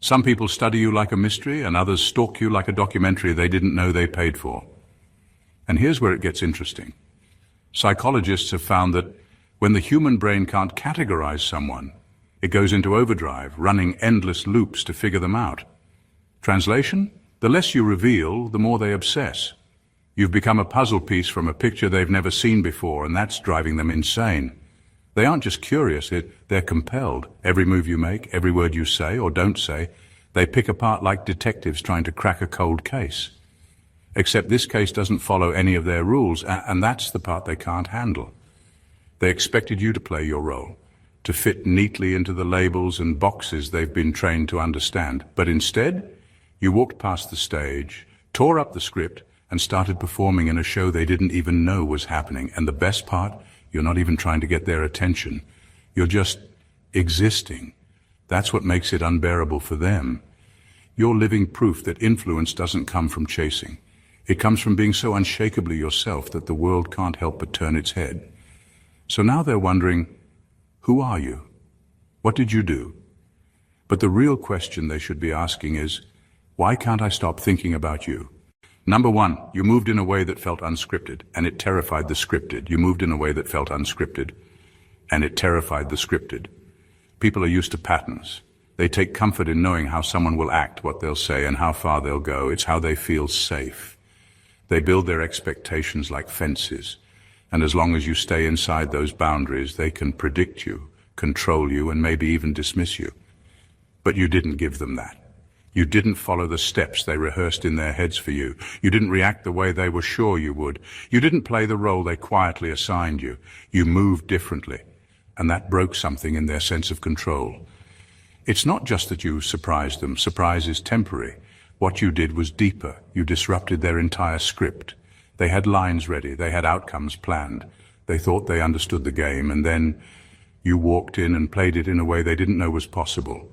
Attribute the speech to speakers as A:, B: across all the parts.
A: Some people study you like a mystery, and others stalk you like a documentary they didn't know they paid for. And here's where it gets interesting. Psychologists have found that when the human brain can't categorize someone, it goes into overdrive, running endless loops to figure them out. Translation? The less you reveal, the more they obsess. You've become a puzzle piece from a picture they've never seen before, and that's driving them insane. They aren't just curious, they're compelled. Every move you make, every word you say or don't say, they pick apart like detectives trying to crack a cold case. Except this case doesn't follow any of their rules, and that's the part they can't handle. They expected you to play your role, to fit neatly into the labels and boxes they've been trained to understand. But instead, you walked past the stage, tore up the script, and started performing in a show they didn't even know was happening. And the best part, you're not even trying to get their attention. You're just existing. That's what makes it unbearable for them. You're living proof that influence doesn't come from chasing. It comes from being so unshakably yourself that the world can't help but turn its head. So now they're wondering, who are you? What did you do? But the real question they should be asking is, why can't I stop thinking about you? Number one, you moved in a way that felt unscripted, and it terrified the scripted. You moved in a way that felt unscripted, and it terrified the scripted. People are used to patterns. They take comfort in knowing how someone will act, what they'll say, and how far they'll go. It's how they feel safe. They build their expectations like fences, and as long as you stay inside those boundaries, they can predict you, control you, and maybe even dismiss you. But you didn't give them that. You didn't follow the steps they rehearsed in their heads for you. You didn't react the way they were sure you would. You didn't play the role they quietly assigned you. You moved differently, and that broke something in their sense of control. It's not just that you surprised them. Surprise is temporary. What you did was deeper. You disrupted their entire script. They had lines ready. They had outcomes planned. They thought they understood the game, and then you walked in and played it in a way they didn't know was possible.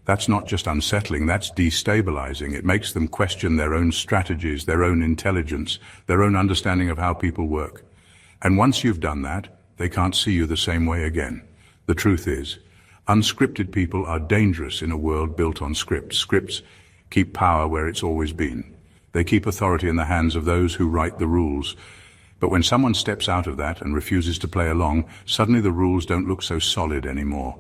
A: That's not just unsettling, that's destabilizing. It makes them question their own strategies, their own intelligence, their own understanding of how people work. And once you've done that, they can't see you the same way again. The truth is, unscripted people are dangerous in a world built on scripts. Scripts keep power where it's always been. They keep authority in the hands of those who write the rules. But when someone steps out of that and refuses to play along, suddenly the rules don't look so solid anymore.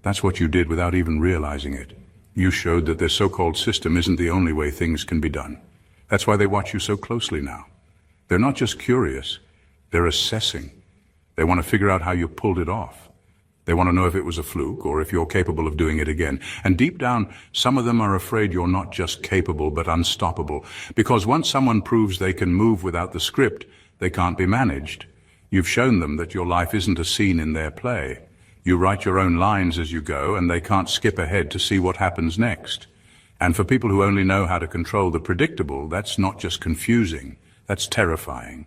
A: That's what you did without even realizing it. You showed that their so-called system isn't the only way things can be done. That's why they watch you so closely now. They're not just curious, they're assessing. They want to figure out how you pulled it off. They want to know if it was a fluke or if you're capable of doing it again. And deep down, some of them are afraid you're not just capable but unstoppable. Because once someone proves they can move without the script, they can't be managed. You've shown them that your life isn't a scene in their play. You write your own lines as you go, and they can't skip ahead to see what happens next. And for people who only know how to control the predictable, that's not just confusing, that's terrifying.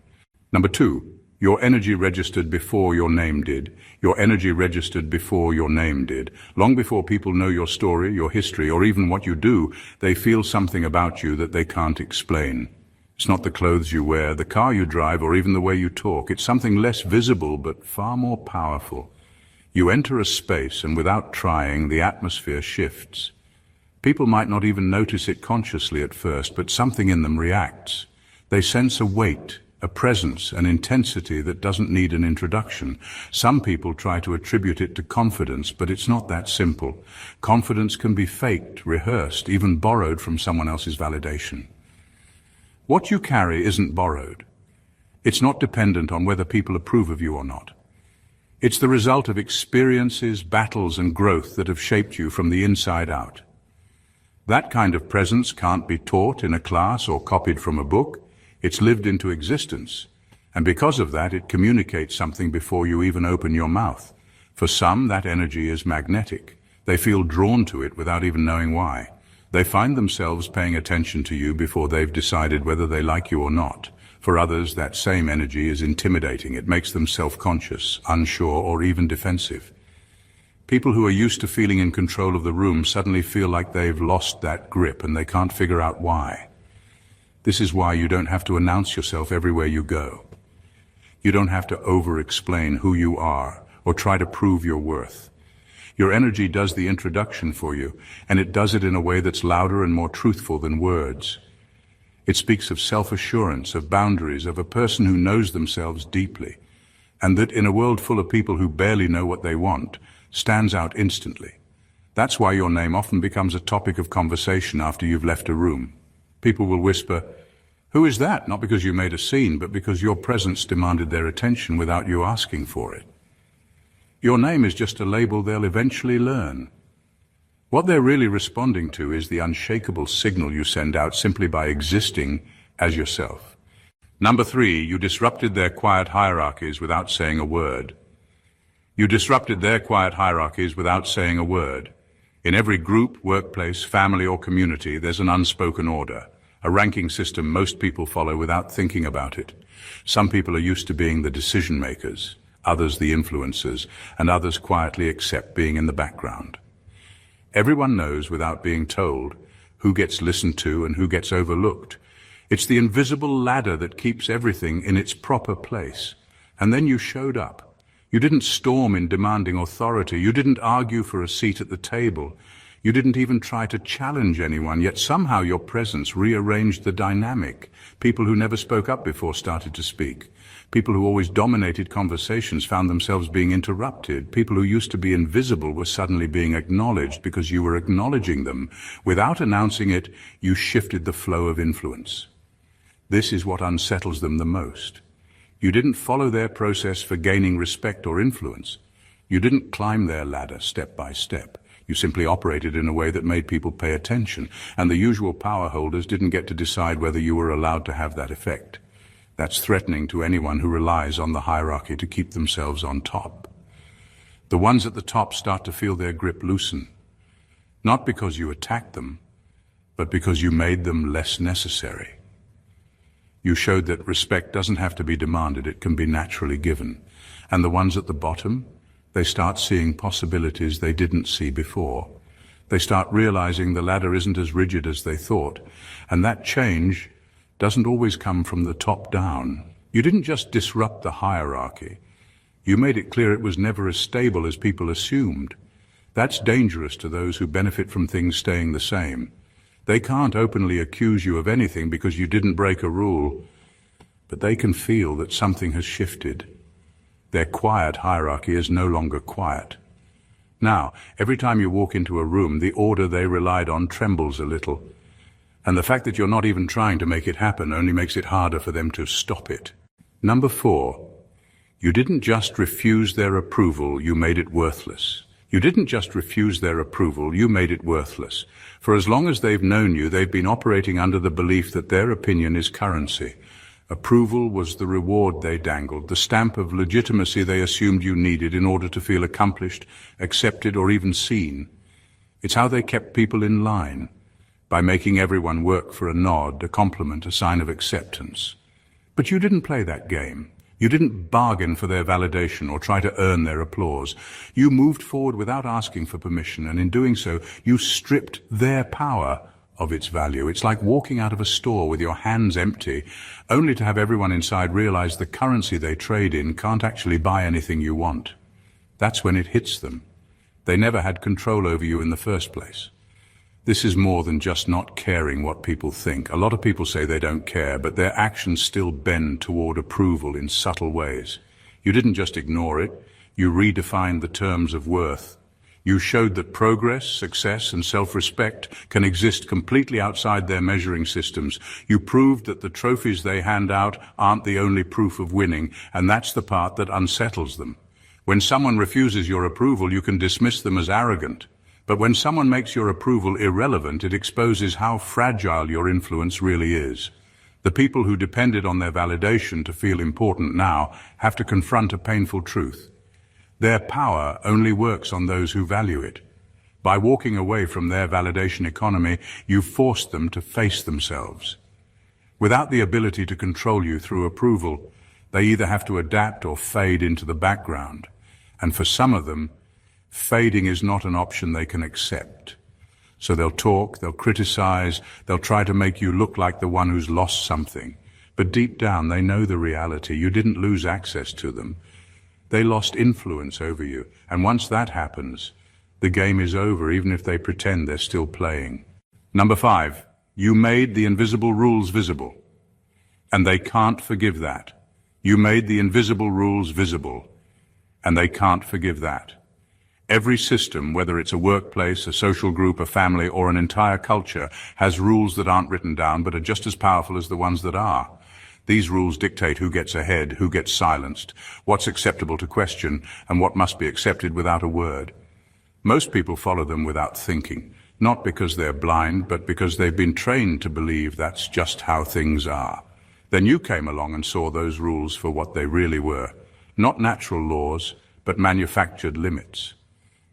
A: Number two, your energy registered before your name did. Your energy registered before your name did. Long before people know your story, your history, or even what you do, they feel something about you that they can't explain. It's not the clothes you wear, the car you drive, or even the way you talk. It's something less visible, but far more powerful. You enter a space, and without trying, the atmosphere shifts. People might not even notice it consciously at first, but something in them reacts. They sense a weight, a presence, an intensity that doesn't need an introduction. Some people try to attribute it to confidence, but it's not that simple. Confidence can be faked, rehearsed, even borrowed from someone else's validation. What you carry isn't borrowed. It's not dependent on whether people approve of you or not. It's the result of experiences, battles, and growth that have shaped you from the inside out. That kind of presence can't be taught in a class or copied from a book. It's lived into existence. And because of that, it communicates something before you even open your mouth. For some, that energy is magnetic. They feel drawn to it without even knowing why. They find themselves paying attention to you before they've decided whether they like you or not. For others, that same energy is intimidating. It makes them self-conscious, unsure, or even defensive. People who are used to feeling in control of the room suddenly feel like they've lost that grip and they can't figure out why. This is why you don't have to announce yourself everywhere you go. You don't have to over-explain who you are or try to prove your worth. Your energy does the introduction for you, and it does it in a way that's louder and more truthful than words. It speaks of self-assurance, of boundaries, of a person who knows themselves deeply, and that in a world full of people who barely know what they want, stands out instantly. That's why your name often becomes a topic of conversation after you've left a room. People will whisper, "Who is that?" Not because you made a scene, but because your presence demanded their attention without you asking for it. Your name is just a label they'll eventually learn. What they're really responding to is the unshakable signal you send out simply by existing as yourself. Number 3, you disrupted their quiet hierarchies without saying a word. You disrupted their quiet hierarchies without saying a word. In every group, workplace, family, or community, there's an unspoken order, a ranking system most people follow without thinking about it. Some people are used to being the decision makers, others the influencers, and others quietly accept being in the background. Everyone knows without being told who gets listened to and who gets overlooked. It's the invisible ladder that keeps everything in its proper place. And then you showed up. You didn't storm in demanding authority. You didn't argue for a seat at the table. You didn't even try to challenge anyone, yet somehow your presence rearranged the dynamic. People who never spoke up before started to speak. People who always dominated conversations found themselves being interrupted. People who used to be invisible were suddenly being acknowledged because you were acknowledging them. Without announcing it, you shifted the flow of influence. This is what unsettles them the most. You didn't follow their process for gaining respect or influence. You didn't climb their ladder step by step. You simply operated in a way that made people pay attention, and the usual power holders didn't get to decide whether you were allowed to have that effect. That's threatening to anyone who relies on the hierarchy to keep themselves on top. The ones at the top start to feel their grip loosen, not because you attacked them, but because you made them less necessary. You showed that respect doesn't have to be demanded, it can be naturally given. And the ones at the bottom, they start seeing possibilities they didn't see before. They start realizing the ladder isn't as rigid as they thought, and that change doesn't always come from the top down. You didn't just disrupt the hierarchy. You made it clear it was never as stable as people assumed. That's dangerous to those who benefit from things staying the same. They can't openly accuse you of anything because you didn't break a rule, but they can feel that something has shifted. Their quiet hierarchy is no longer quiet. Now, every time you walk into a room, the order they relied on trembles a little. And the fact that you're not even trying to make it happen only makes it harder for them to stop it. Number 4, you didn't just refuse their approval, you made it worthless. You didn't just refuse their approval, you made it worthless. For as long as they've known you, they've been operating under the belief that their opinion is currency. Approval was the reward they dangled, the stamp of legitimacy they assumed you needed in order to feel accomplished, accepted, or even seen. It's how they kept people in line, by making everyone work for a nod, a compliment, a sign of acceptance. But you didn't play that game. You didn't bargain for their validation or try to earn their applause. You moved forward without asking for permission, and in doing so, you stripped their power of its value. It's like walking out of a store with your hands empty, only to have everyone inside realize the currency they trade in can't actually buy anything you want. That's when it hits them. They never had control over you in the first place. This is more than just not caring what people think. A lot of people say they don't care, but their actions still bend toward approval in subtle ways. You didn't just ignore it, you redefined the terms of worth. You showed that progress, success, and self-respect can exist completely outside their measuring systems. You proved that the trophies they hand out aren't the only proof of winning, and that's the part that unsettles them. When someone refuses your approval, you can dismiss them as arrogant. But when someone makes your approval irrelevant, it exposes how fragile your influence really is. The people who depended on their validation to feel important now have to confront a painful truth. Their power only works on those who value it. By walking away from their validation economy, you forced them to face themselves. Without the ability to control you through approval, they either have to adapt or fade into the background. And for some of them, fading is not an option they can accept. So they'll talk, they'll criticize, they'll try to make you look like the one who's lost something. But deep down, they know the reality. You didn't lose access to them. They lost influence over you. And once that happens, The game is over, even if they pretend they're still playing. Number 5, you made the invisible rules visible. And they can't forgive that. You made the invisible rules visible. And they can't forgive that. Every system, whether it's a workplace, a social group, a family, or an entire culture, has rules that aren't written down but are just as powerful as the ones that are. These rules dictate who gets ahead, who gets silenced, what's acceptable to question, and what must be accepted without a word. Most people follow them without thinking, not because they're blind, but because they've been trained to believe that's just how things are. Then you came along and saw those rules for what they really were, not natural laws, but manufactured limits.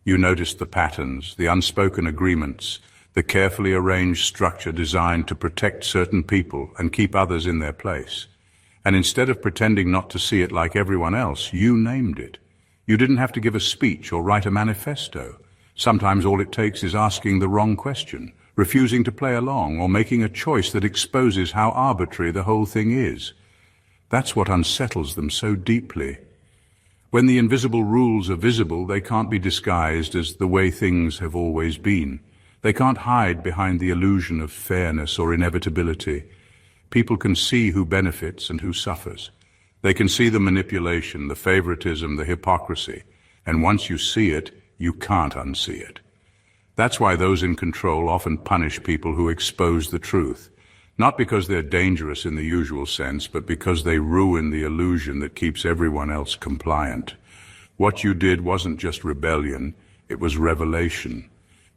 A: You noticed the patterns, the unspoken agreements, the carefully arranged structure designed to protect certain people and keep others in their place. And instead of pretending not to see it like everyone else, you named it. You didn't have to give a speech or write a manifesto. Sometimes all it takes is asking the wrong question, refusing to play along, or making a choice that exposes how arbitrary the whole thing is. That's what unsettles them so deeply. When the invisible rules are visible, they can't be disguised as the way things have always been. They can't hide behind the illusion of fairness or inevitability. People can see who benefits and who suffers. They can see the manipulation, the favoritism, the hypocrisy. And once you see it, you can't unsee it. That's why those in control often punish people who expose the truth. Not because they're dangerous in the usual sense, but because they ruin the illusion that keeps everyone else compliant. What you did wasn't just rebellion, it was revelation.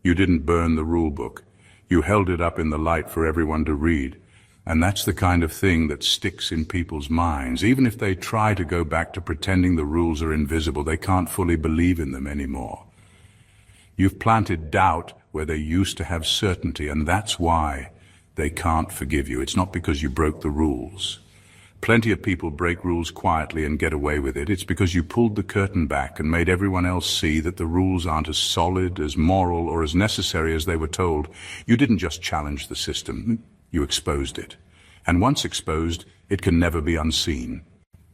A: You didn't burn the rule book. You held it up in the light for everyone to read. And that's the kind of thing that sticks in people's minds. Even if they try to go back to pretending the rules are invisible, they can't fully believe in them anymore. You've planted doubt where they used to have certainty, and that's why they can't forgive you. It's not because you broke the rules. Plenty of people break rules quietly and get away with it. It's because you pulled the curtain back and made everyone else see that the rules aren't as solid, as moral, or as necessary as they were told. You didn't just challenge the system, you exposed it. And once exposed, it can never be unseen.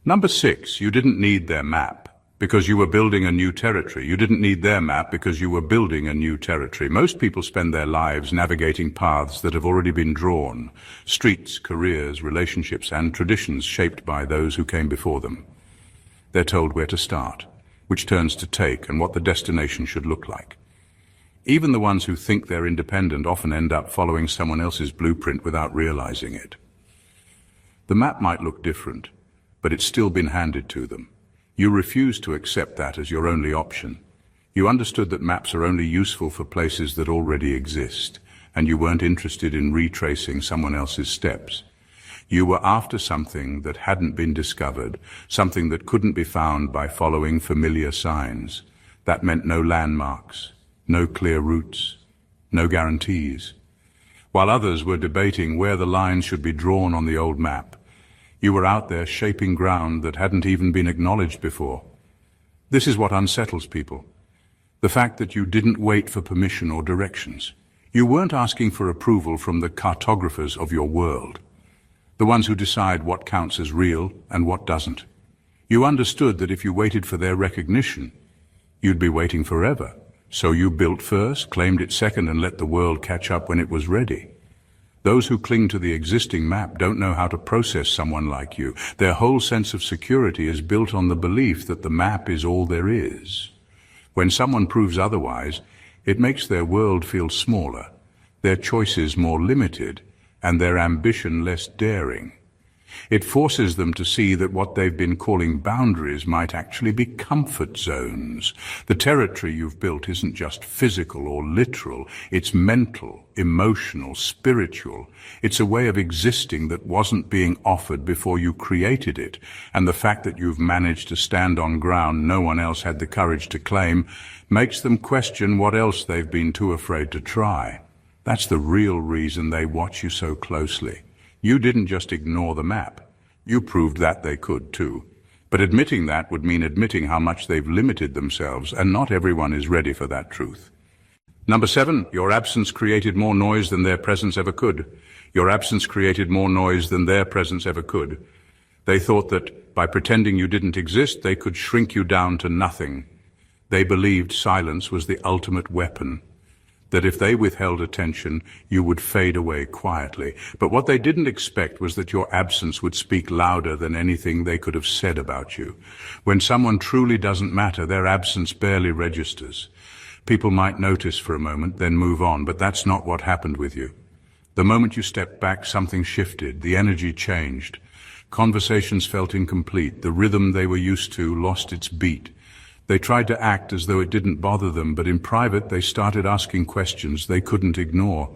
A: Number 6, you didn't need their map because you were building a new territory. You didn't need their map because you were building a new territory. Most people spend their lives navigating paths that have already been drawn, streets, careers, relationships, and traditions shaped by those who came before them. They're told where to start, which turns to take, and what the destination should look like. Even the ones who think they're independent often end up following someone else's blueprint without realizing it. The map might look different, but it's still been handed to them. You refused to accept that as your only option. You understood that maps are only useful for places that already exist, and you weren't interested in retracing someone else's steps. You were after something that hadn't been discovered, something that couldn't be found by following familiar signs. That meant no landmarks, no clear routes, no guarantees. While others were debating where the lines should be drawn on the old map, you were out there shaping ground that hadn't even been acknowledged before. This is what unsettles people. The fact that you didn't wait for permission or directions. You weren't asking for approval from the cartographers of your world, the ones who decide what counts as real and what doesn't. You understood that if you waited for their recognition, you'd be waiting forever. So you built first, claimed it second, and let the world catch up when it was ready. Those who cling to the existing map don't know how to process someone like you. Their whole sense of security is built on the belief that the map is all there is. When someone proves otherwise, it makes their world feel smaller, their choices more limited, and their ambition less daring. It forces them to see that what they've been calling boundaries might actually be comfort zones. The territory you've built isn't just physical or literal, it's mental, emotional, spiritual. It's a way of existing that wasn't being offered before you created it, and the fact that you've managed to stand on ground no one else had the courage to claim makes them question what else they've been too afraid to try. That's the real reason they watch you so closely. You didn't just ignore the map. You proved that they could too. But admitting that would mean admitting how much they've limited themselves, and not everyone is ready for that truth. Number 7, your absence created more noise than their presence ever could. Your absence created more noise than their presence ever could. They thought that by pretending you didn't exist, they could shrink you down to nothing. They believed silence was the ultimate weapon, that if they withheld attention, you would fade away quietly. But what they didn't expect was that your absence would speak louder than anything they could have said about you. When someone truly doesn't matter, their absence barely registers. People might notice for a moment, then move on, but that's not what happened with you. The moment you stepped back, something shifted, the energy changed. Conversations felt incomplete, the rhythm they were used to lost its beat. They tried to act as though it didn't bother them, but in private they started asking questions they couldn't ignore.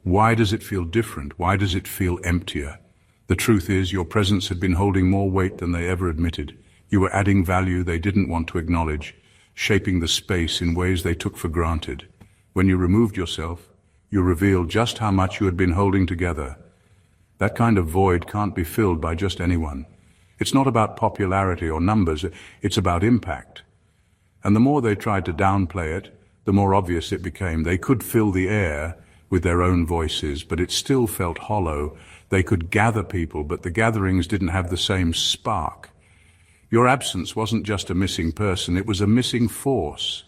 A: Why does it feel different? Why does it feel emptier? The truth is, your presence had been holding more weight than they ever admitted. You were adding value they didn't want to acknowledge, shaping the space in ways they took for granted. When you removed yourself, you revealed just how much you had been holding together. That kind of void can't be filled by just anyone. It's not about popularity or numbers, it's about impact. And the more they tried to downplay it, the more obvious it became. They could fill the air with their own voices, but it still felt hollow. They could gather people, but the gatherings didn't have the same spark. Your absence wasn't just a missing person, it was a missing force.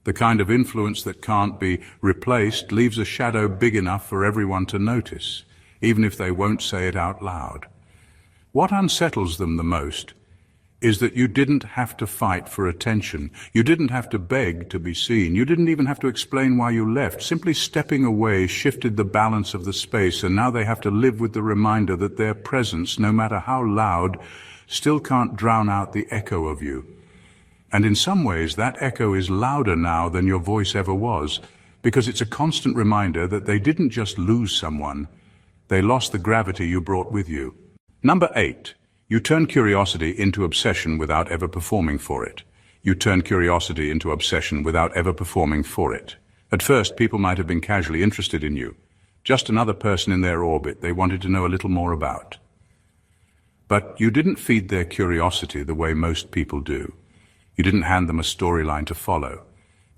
A: The kind of influence that can't be replaced leaves a shadow big enough for everyone to notice, even if they won't say it out loud. What unsettles them the most is that you didn't have to fight for attention. You didn't have to beg to be seen. You didn't even have to explain why you left. Simply stepping away shifted the balance of the space, and now they have to live with the reminder that their presence, no matter how loud, still can't drown out the echo of you. And in some ways, that echo is louder now than your voice ever was, because it's a constant reminder that they didn't just lose someone, they lost the gravity you brought with you. Number 8. You turn curiosity into obsession without ever performing for it. You turn curiosity into obsession without ever performing for it. At first, people might have been casually interested in you, just another person in their orbit they wanted to know a little more about. But you didn't feed their curiosity the way most people do. You didn't hand them a storyline to follow.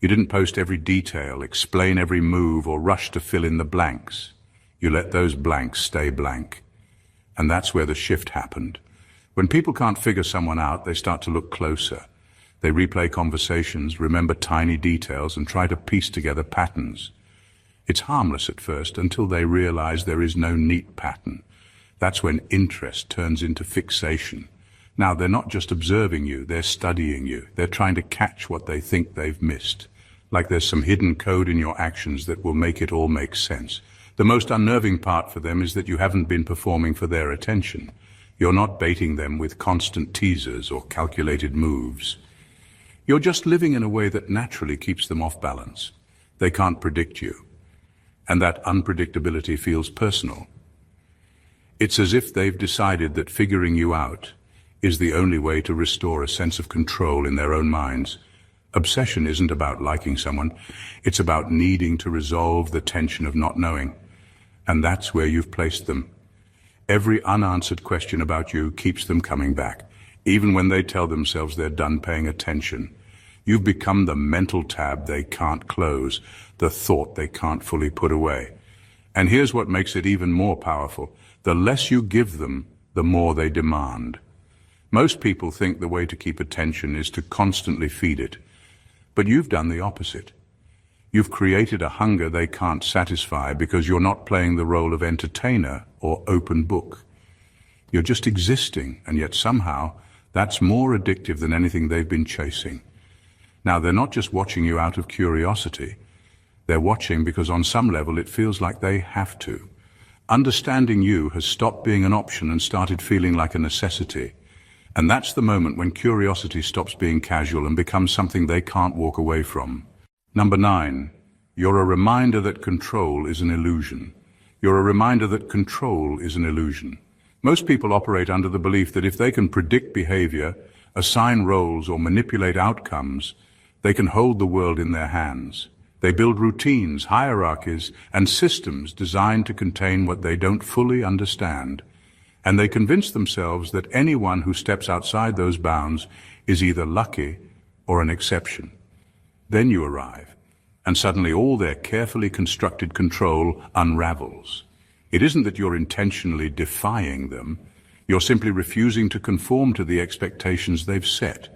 A: You didn't post every detail, explain every move, or rush to fill in the blanks. You let those blanks stay blank. And that's where the shift happened. When people can't figure someone out, they start to look closer. They replay conversations, remember tiny details, and try to piece together patterns. It's harmless at first until they realize there is no neat pattern. That's when interest turns into fixation. Now, they're not just observing you, they're studying you. They're trying to catch what they think they've missed. Like there's some hidden code in your actions that will make it all make sense. The most unnerving part for them is that you haven't been performing for their attention. You're not baiting them with constant teasers or calculated moves. You're just living in a way that naturally keeps them off balance. They can't predict you. And that unpredictability feels personal. It's as if they've decided that figuring you out is the only way to restore a sense of control in their own minds. Obsession isn't about liking someone. It's about needing to resolve the tension of not knowing. And that's where you've placed them. Every unanswered question about you keeps them coming back, even when they tell themselves they're done paying attention. You've become the mental tab they can't close, the thought they can't fully put away. And here's what makes it even more powerful. The less you give them, the more they demand. Most people think the way to keep attention is to constantly feed it. But you've done the opposite. You've created a hunger they can't satisfy because you're not playing the role of entertainer or open book. You're just existing, and yet somehow that's more addictive than anything they've been chasing. Now, they're not just watching you out of curiosity. They're watching because on some level it feels like they have to. Understanding you has stopped being an option and started feeling like a necessity. And that's the moment when curiosity stops being casual and becomes something they can't walk away from. Number 9, you're a reminder that control is an illusion. You're a reminder that control is an illusion. Most people operate under the belief that if they can predict behavior, assign roles, or manipulate outcomes, they can hold the world in their hands. They build routines, hierarchies, and systems designed to contain what they don't fully understand. And they convince themselves that anyone who steps outside those bounds is either lucky or an exception. Then you arrive, and suddenly all their carefully constructed control unravels. It isn't that you're intentionally defying them. You're simply refusing to conform to the expectations they've set.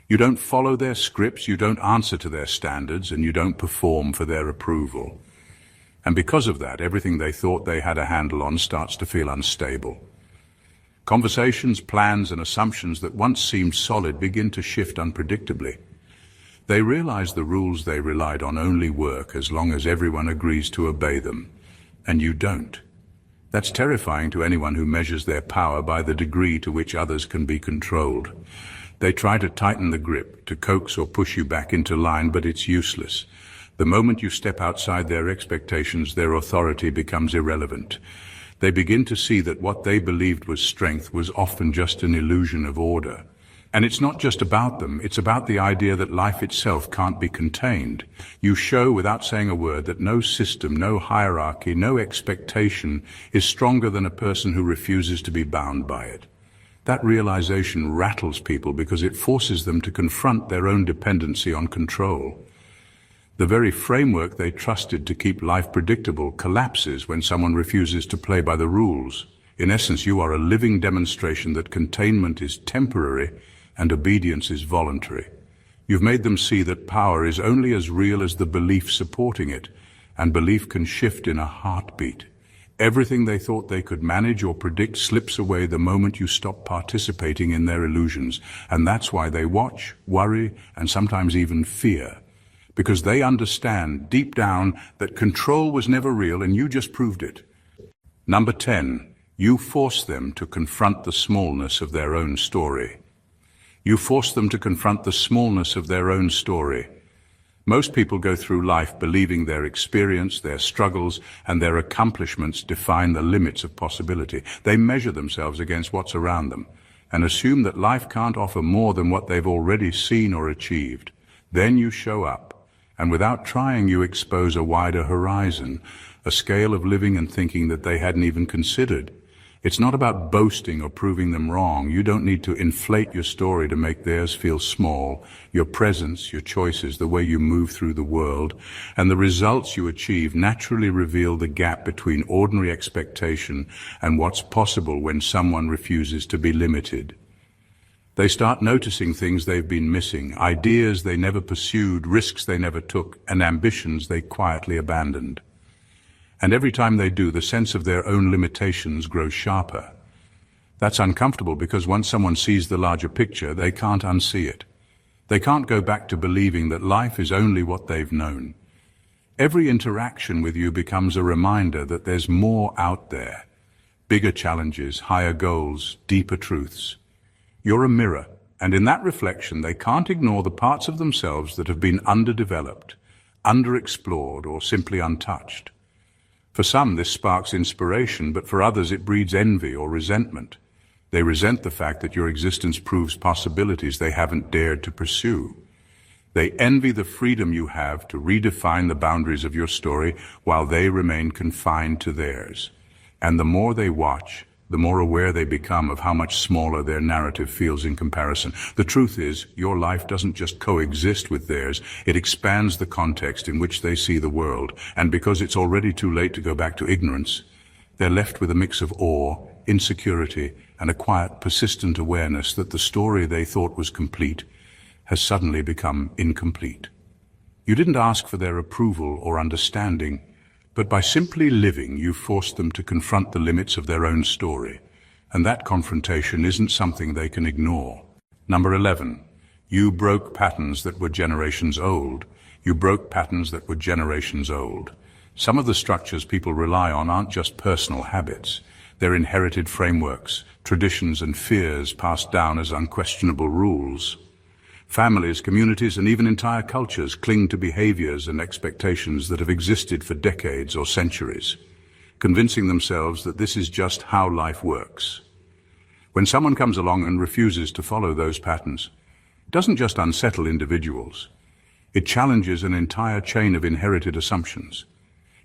A: You don't follow their scripts, you don't answer to their standards, and you don't perform for their approval. And because of that, everything they thought they had a handle on starts to feel unstable. Conversations, plans, and assumptions that once seemed solid begin to shift unpredictably. They realize the rules they relied on only work as long as everyone agrees to obey them, and you don't. That's terrifying to anyone who measures their power by the degree to which others can be controlled. They try to tighten the grip, to coax or push you back into line, but it's useless. The moment you step outside their expectations, their authority becomes irrelevant. They begin to see that what they believed was strength was often just an illusion of order. And it's not just about them, it's about the idea that life itself can't be contained. You show without saying a word that no system, no hierarchy, no expectation is stronger than a person who refuses to be bound by it. That realization rattles people because it forces them to confront their own dependency on control. The very framework they trusted to keep life predictable collapses when someone refuses to play by the rules. In essence, you are a living demonstration that containment is temporary and obedience is voluntary. You've made them see that power is only as real as the belief supporting it, and belief can shift in a heartbeat. Everything they thought they could manage or predict slips away the moment you stop participating in their illusions, and that's why they watch, worry, and sometimes even fear. Because they understand deep down that control was never real and you just proved it. Number 10, you force them to confront the smallness of their own story. You force them to confront the smallness of their own story. Most people go through life believing their experience, their struggles, and their accomplishments define the limits of possibility. They measure themselves against what's around them and assume that life can't offer more than what they've already seen or achieved. Then you show up. And without trying, you expose a wider horizon, a scale of living and thinking that they hadn't even considered. It's not about boasting or proving them wrong. You don't need to inflate your story to make theirs feel small. Your presence, your choices, the way you move through the world, and the results you achieve naturally reveal the gap between ordinary expectation and what's possible when someone refuses to be limited. They start noticing things they've been missing, ideas they never pursued, risks they never took, and ambitions they quietly abandoned. And every time they do, the sense of their own limitations grows sharper. That's uncomfortable because once someone sees the larger picture, they can't unsee it. They can't go back to believing that life is only what they've known. Every interaction with you becomes a reminder that there's more out there. Bigger challenges, higher goals, deeper truths. You're a mirror, and in that reflection they can't ignore the parts of themselves that have been underdeveloped, underexplored, or simply untouched. For some this sparks inspiration, but for others it breeds envy or resentment. They resent the fact that your existence proves possibilities they haven't dared to pursue. They envy the freedom you have to redefine the boundaries of your story while they remain confined to theirs. And the more they watch, the more aware they become of how much smaller their narrative feels in comparison. The truth is, your life doesn't just coexist with theirs, it expands the context in which they see the world. And because it's already too late to go back to ignorance, they're left with a mix of awe, insecurity, and a quiet, persistent awareness that the story they thought was complete has suddenly become incomplete. You didn't ask for their approval or understanding, but by simply living, you forced them to confront the limits of their own story, and that confrontation isn't something they can ignore. Number 11, you broke patterns that were generations old. You broke patterns that were generations old. Some of the structures people rely on aren't just personal habits. They're inherited frameworks, traditions, and fears passed down as unquestionable rules. Families, communities, and even entire cultures cling to behaviors and expectations that have existed for decades or centuries, convincing themselves that this is just how life works. When someone comes along and refuses to follow those patterns, it doesn't just unsettle individuals. It challenges an entire chain of inherited assumptions.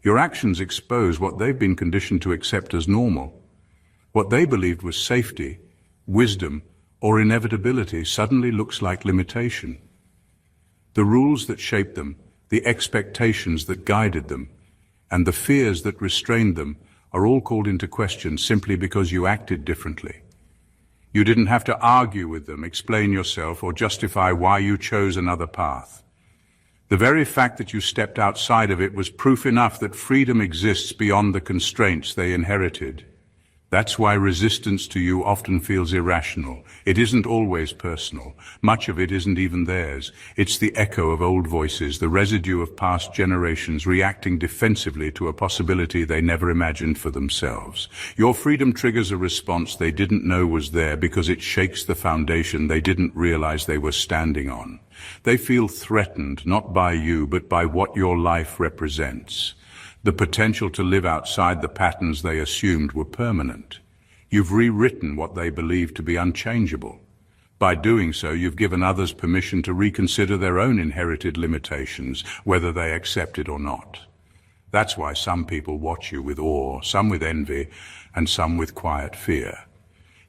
A: Your actions expose what they've been conditioned to accept as normal. What they believed was safety, wisdom, or inevitability suddenly looks like limitation. The rules that shaped them, the expectations that guided them, and the fears that restrained them are all called into question simply because you acted differently. You didn't have to argue with them, explain yourself, or justify why you chose another path. The very fact that you stepped outside of it was proof enough that freedom exists beyond the constraints they inherited. That's why resistance to you often feels irrational. It isn't always personal. Much of it isn't even theirs. It's the echo of old voices, the residue of past generations reacting defensively to a possibility they never imagined for themselves. Your freedom triggers a response they didn't know was there because it shakes the foundation they didn't realize they were standing on. They feel threatened, not by you, but by what your life represents. The potential to live outside the patterns they assumed were permanent. You've rewritten what they believed to be unchangeable. By doing so, you've given others permission to reconsider their own inherited limitations, whether they accept it or not. That's why some people watch you with awe, some with envy, and some with quiet fear.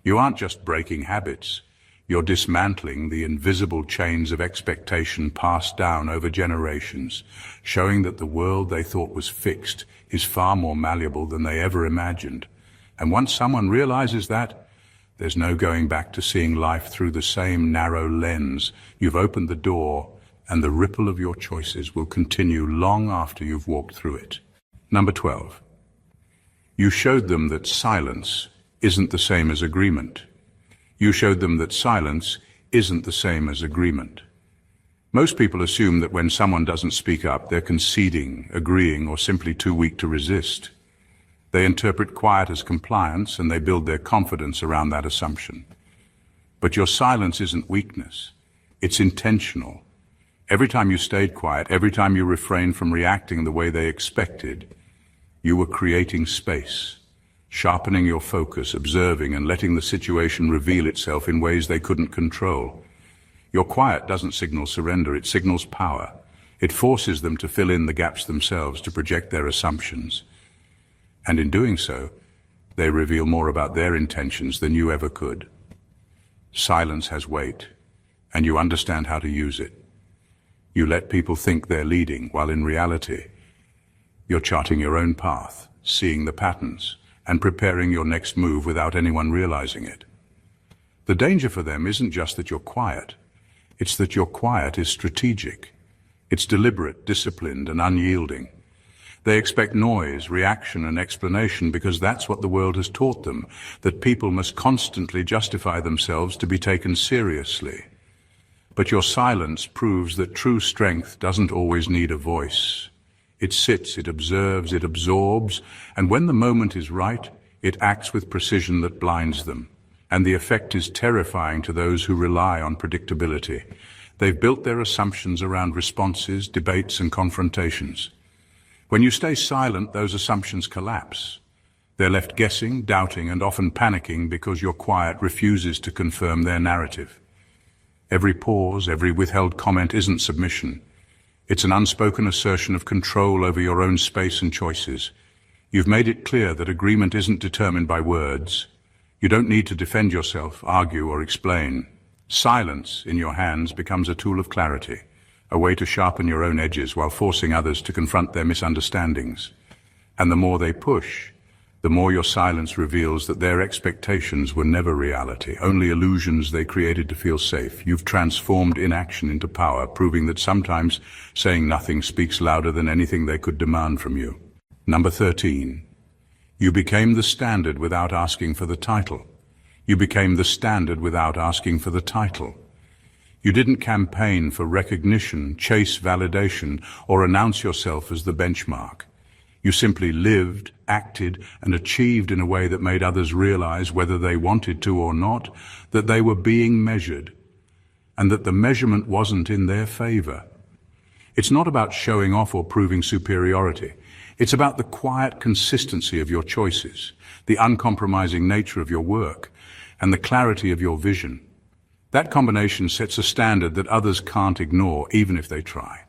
A: You aren't just breaking habits. You're dismantling the invisible chains of expectation passed down over generations, showing that the world they thought was fixed is far more malleable than they ever imagined. And once someone realizes that, there's no going back to seeing life through the same narrow lens. You've opened the door, and the ripple of your choices will continue long after you've walked through it. Number 12. You showed them that silence isn't the same as agreement. You showed them that silence isn't the same as agreement. Most people assume that when someone doesn't speak up, they're conceding, agreeing, or simply too weak to resist. They interpret quiet as compliance, and they build their confidence around that assumption. But your silence isn't weakness. It's intentional. Every time you stayed quiet, every time you refrained from reacting the way they expected, you were creating space. Sharpening your focus, observing, and letting the situation reveal itself in ways they couldn't control. Your quiet doesn't signal surrender, it signals power. It forces them to fill in the gaps themselves, to project their assumptions. And in doing so, they reveal more about their intentions than you ever could. Silence has weight, and you understand how to use it. You let people think they're leading, while in reality, you're charting your own path, seeing the patterns, and preparing your next move without anyone realizing it. The danger for them isn't just that you're quiet. It's that your quiet is strategic. It's deliberate, disciplined, and unyielding. They expect noise, reaction, and explanation because that's what the world has taught them, that people must constantly justify themselves to be taken seriously. But your silence proves that true strength doesn't always need a voice. It sits, it observes, it absorbs, and when the moment is right, it acts with precision that blinds them. And the effect is terrifying to those who rely on predictability. They've built their assumptions around responses, debates, and confrontations. When you stay silent, those assumptions collapse. They're left guessing, doubting, and often panicking because your quiet refuses to confirm their narrative. Every pause, every withheld comment isn't submission. It's an unspoken assertion of control over your own space and choices. You've made it clear that agreement isn't determined by words. You don't need to defend yourself, argue, or explain. Silence in your hands becomes a tool of clarity, a way to sharpen your own edges while forcing others to confront their misunderstandings. And the more they push, the more your silence reveals that their expectations were never reality, only illusions they created to feel safe. You've transformed inaction into power, proving that sometimes saying nothing speaks louder than anything they could demand from you. Number 13. You became the standard without asking for the title. You became the standard without asking for the title. You didn't campaign for recognition, chase validation, or announce yourself as the benchmark. You simply lived, acted, and achieved in a way that made others realize, whether they wanted to or not, that they were being measured, and that the measurement wasn't in their favor. It's not about showing off or proving superiority. It's about the quiet consistency of your choices, the uncompromising nature of your work, and the clarity of your vision. That combination sets a standard that others can't ignore, even if they try.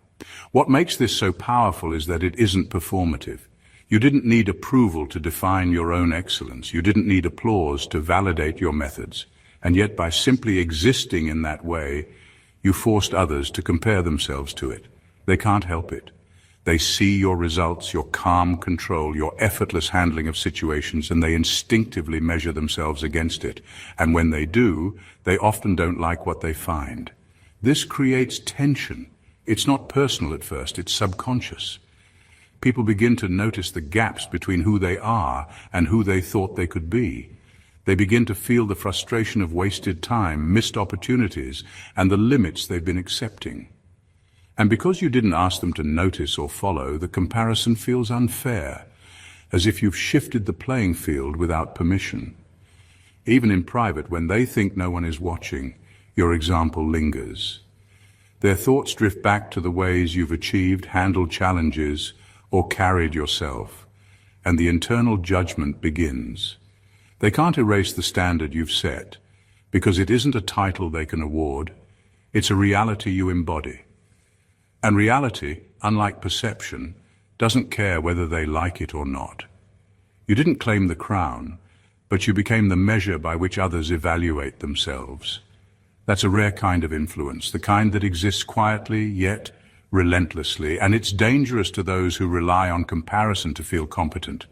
A: What makes this so powerful is that it isn't performative. You didn't need approval to define your own excellence. You didn't need applause to validate your methods. And yet, by simply existing in that way, you forced others to compare themselves to it. They can't help it. They see your results, your calm control, your effortless handling of situations, and they instinctively measure themselves against it. And when they do, they often don't like what they find. This creates tension. It's not personal at first, it's subconscious. People begin to notice the gaps between who they are and who they thought they could be. They begin to feel the frustration of wasted time, missed opportunities, and the limits they've been accepting. And because you didn't ask them to notice or follow, the comparison feels unfair, as if you've shifted the playing field without permission. Even in private, when they think no one is watching, your example lingers. Their thoughts drift back to the ways you've achieved, handled challenges, or carried yourself, and the internal judgment begins. They can't erase the standard you've set, because it isn't a title they can award, it's a reality you embody. And reality, unlike perception, doesn't care whether they like it or not. You didn't claim the crown, but you became the measure by which others evaluate themselves. That's a rare kind of influence, the kind that exists quietly, yet relentlessly, and it's dangerous to those who rely on comparison to feel competent.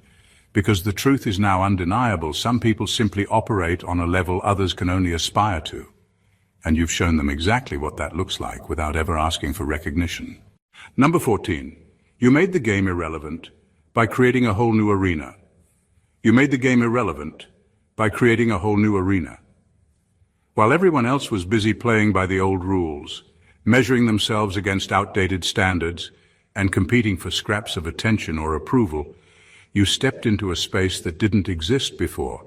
A: Because the truth is now undeniable, some people simply operate on a level others can only aspire to. And you've shown them exactly what that looks like without ever asking for recognition. Number 14. You made the game irrelevant by creating a whole new arena. You made the game irrelevant by creating a whole new arena. While everyone else was busy playing by the old rules, measuring themselves against outdated standards, and competing for scraps of attention or approval, you stepped into a space that didn't exist before.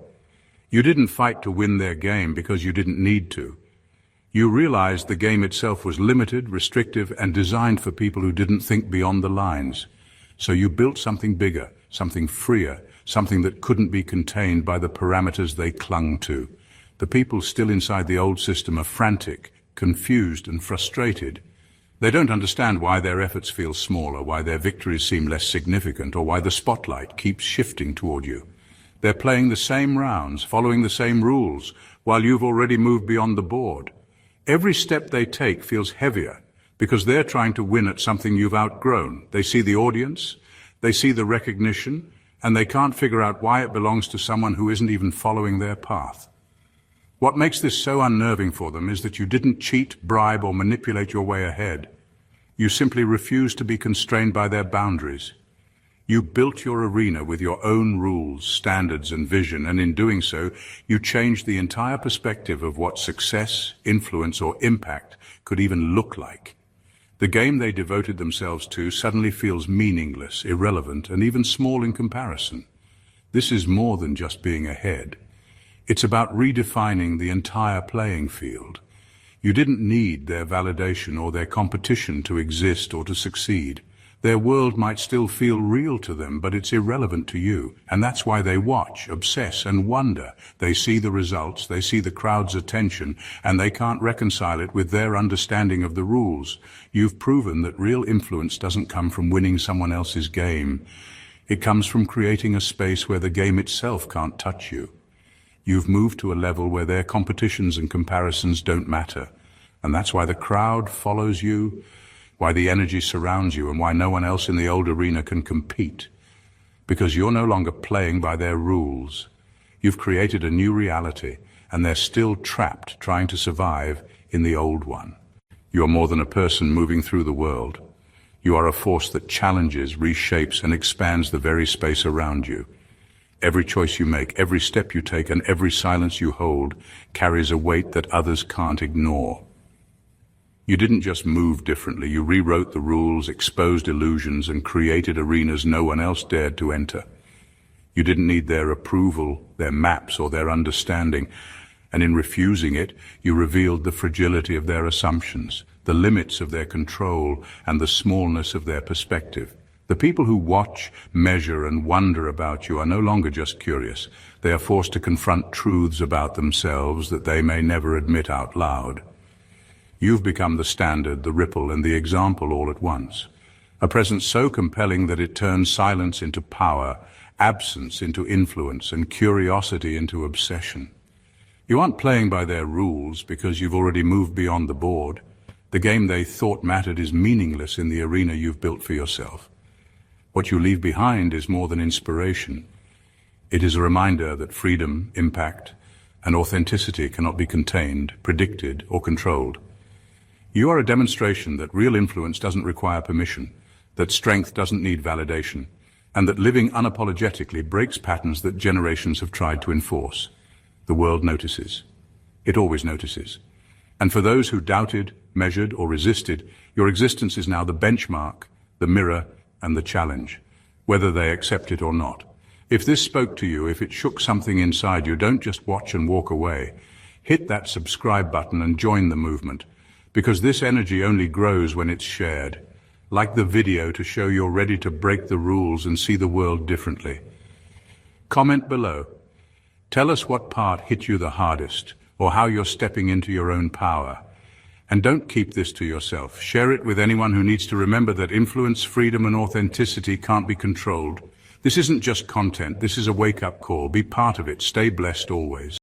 A: You didn't fight to win their game because you didn't need to. You realized the game itself was limited, restrictive, and designed for people who didn't think beyond the lines. So you built something bigger, something freer, something that couldn't be contained by the parameters they clung to. The people still inside the old system are frantic, confused, and frustrated. They don't understand why their efforts feel smaller, why their victories seem less significant, or why the spotlight keeps shifting toward you. They're playing the same rounds, following the same rules, while you've already moved beyond the board. Every step they take feels heavier because they're trying to win at something you've outgrown. They see the audience, they see the recognition, and they can't figure out why it belongs to someone who isn't even following their path. What makes this so unnerving for them is that you didn't cheat, bribe, or manipulate your way ahead. You simply refused to be constrained by their boundaries. You built your arena with your own rules, standards, and vision, and in doing so, you changed the entire perspective of what success, influence, or impact could even look like. The game they devoted themselves to suddenly feels meaningless, irrelevant, and even small in comparison. This is more than just being ahead. It's about redefining the entire playing field. You didn't need their validation or their competition to exist or to succeed. Their world might still feel real to them, but it's irrelevant to you. And that's why they watch, obsess, and wonder. They see the results, they see the crowd's attention, and they can't reconcile it with their understanding of the rules. You've proven that real influence doesn't come from winning someone else's game. It comes from creating a space where the game itself can't touch you. You've moved to a level where their competitions and comparisons don't matter. And that's why the crowd follows you, why the energy surrounds you, and why no one else in the old arena can compete. Because you're no longer playing by their rules. You've created a new reality, and they're still trapped trying to survive in the old one. You are more than a person moving through the world. You are a force that challenges, reshapes, and expands the very space around you. Every choice you make, every step you take, and every silence you hold carries a weight that others can't ignore. You didn't just move differently, you rewrote the rules, exposed illusions, and created arenas no one else dared to enter. You didn't need their approval, their maps, or their understanding, and in refusing it, you revealed the fragility of their assumptions, the limits of their control, and the smallness of their perspective. The people who watch, measure, and wonder about you are no longer just curious. They are forced to confront truths about themselves that they may never admit out loud. You've become the standard, the ripple, and the example all at once. A presence so compelling that it turns silence into power, absence into influence, and curiosity into obsession. You aren't playing by their rules because you've already moved beyond the board. The game they thought mattered is meaningless in the arena you've built for yourself. What you leave behind is more than inspiration. It is a reminder that freedom, impact, and authenticity cannot be contained, predicted, or controlled. You are a demonstration that real influence doesn't require permission, that strength doesn't need validation, and that living unapologetically breaks patterns that generations have tried to enforce. The world notices. It always notices. And for those who doubted, measured, or resisted, your existence is now the benchmark, the mirror, and the challenge, whether they accept it or not. If this spoke to you, if it shook something inside you, don't just watch and walk away. Hit that subscribe button and join the movement, because this energy only grows when it's shared. Like the video to show you're ready to break the rules and see the world differently. Comment below. Tell us what part hit you the hardest, or how you're stepping into your own power. And don't keep this to yourself. Share it with anyone who needs to remember that influence, freedom, and authenticity can't be controlled. This isn't just content, this is a wake-up call. Be part of it. Stay blessed always.